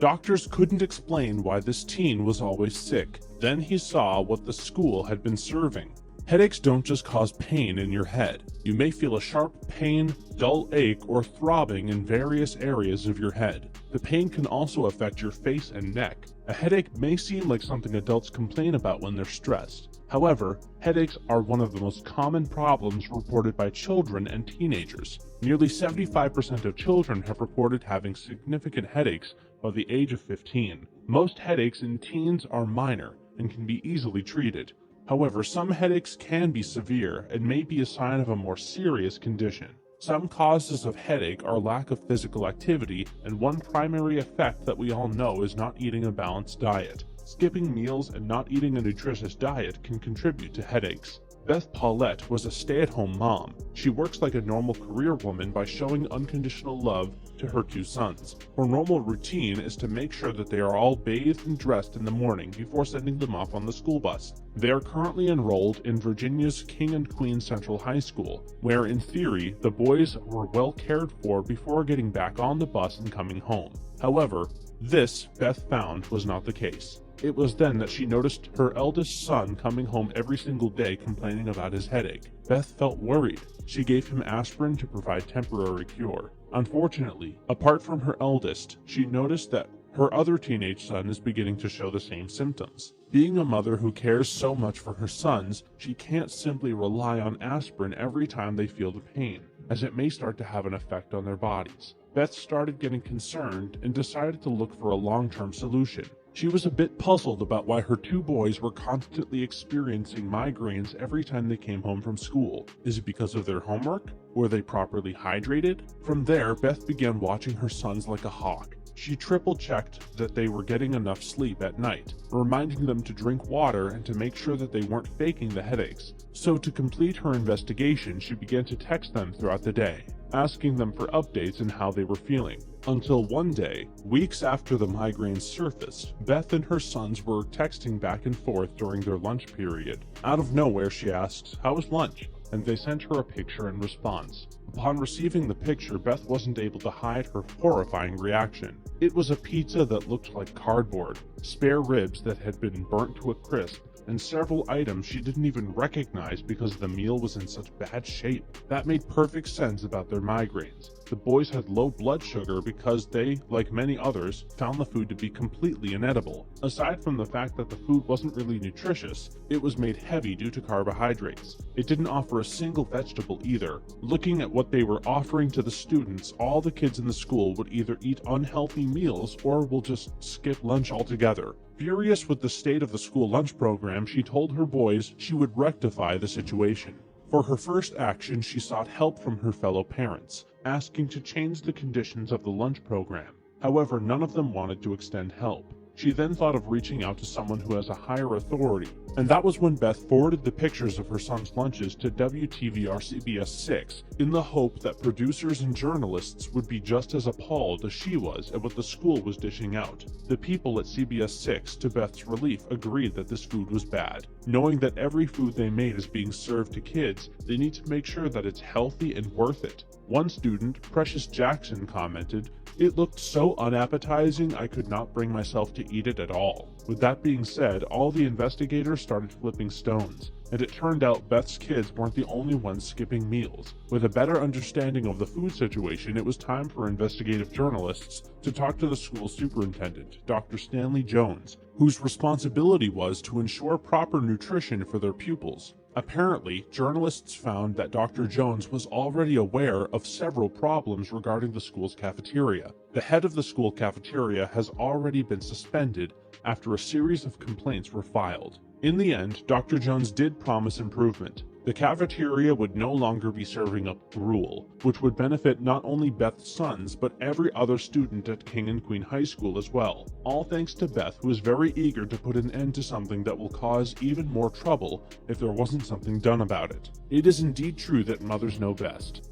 Doctors couldn't explain why this teen was always sick. Then he saw what the school had been serving. Headaches don't just cause pain in your head. You may feel a sharp pain, dull ache, or throbbing in various areas of your head. The pain can also affect your face and neck. A headache may seem like something adults complain about when they're stressed. However, headaches are one of the most common problems reported by children and teenagers. Nearly 75% of children have reported having significant headaches by the age of 15. Most headaches in teens are minor and can be easily treated. However, some headaches can be severe and may be a sign of a more serious condition. Some causes of headache are lack of physical activity, and one primary effect that we all know is not eating a balanced diet. Skipping meals and not eating a nutritious diet can contribute to headaches. Beth Paulette was a stay-at-home mom. She works like a normal career woman by showing unconditional love to her two sons. Her normal routine is to make sure that they are all bathed and dressed in the morning before sending them off on the school bus. They are currently enrolled in Virginia's King and Queen Central High School, where in theory, the boys were well cared for before getting back on the bus and coming home. However, this, Beth found, was not the case. It was then that she noticed her eldest son coming home every single day complaining about his headache. Beth felt worried. She gave him aspirin to provide temporary cure. Unfortunately, apart from her eldest, she noticed that her other teenage son is beginning to show the same symptoms. Being a mother who cares so much for her sons, she can't simply rely on aspirin every time they feel the pain, as it may start to have an effect on their bodies. Beth started getting concerned and decided to look for a long-term solution. She was a bit puzzled about why her two boys were constantly experiencing migraines every time they came home from school. Is it because of their homework? Were they properly hydrated? From there, Beth began watching her sons like a hawk. She triple-checked that they were getting enough sleep at night, reminding them to drink water and to make sure that they weren't faking the headaches. So to complete her investigation, she began to text them throughout the day, asking them for updates on how they were feeling. Until one day, weeks after the migraines surfaced, Beth and her sons were texting back and forth during their lunch period. Out of nowhere, she asks, "How was lunch?" And they sent her a picture in response. Upon receiving the picture, Beth wasn't able to hide her horrifying reaction. It was a pizza that looked like cardboard, spare ribs that had been burnt to a crisp, and several items she didn't even recognize because the meal was in such bad shape. That made perfect sense about their migraines. The boys had low blood sugar because they, like many others, found the food to be completely inedible. Aside from the fact that the food wasn't really nutritious, it was made heavy due to carbohydrates. It didn't offer a single vegetable either. Looking at what they were offering to the students, all the kids in the school would either eat unhealthy meals or will just skip lunch altogether. Furious with the state of the school lunch program, she told her boys she would rectify the situation. For her first action, she sought help from her fellow parents, asking to change the conditions of the lunch program. However, none of them wanted to extend help. She then thought of reaching out to someone who has a higher authority, and that was when Beth forwarded the pictures of her son's lunches to WTVR CBS 6 in the hope that producers and journalists would be just as appalled as she was at what the school was dishing out. The people at CBS 6, to Beth's relief, agreed that this food was bad. Knowing that every food they made is being served to kids, they need to make sure that it's healthy and worth it. One student, Precious Jackson, commented, "It looked so unappetizing I could not bring myself to eat it at all." With that being said, all the investigators started flipping stones, and it turned out Beth's kids weren't the only ones skipping meals. With a better understanding of the food situation, it was time for investigative journalists to talk to the school superintendent, Dr. Stanley Jones, whose responsibility was to ensure proper nutrition for their pupils. Apparently, journalists found that Dr. Jones was already aware of several problems regarding the school's cafeteria. The head of the school cafeteria has already been suspended after a series of complaints were filed. In the end, Dr. Jones did promise improvement. The cafeteria would no longer be serving up gruel, which would benefit not only Beth's sons, but every other student at King and Queen High School as well. All thanks to Beth, who is very eager to put an end to something that will cause even more trouble if there wasn't something done about it. It is indeed true that mothers know best.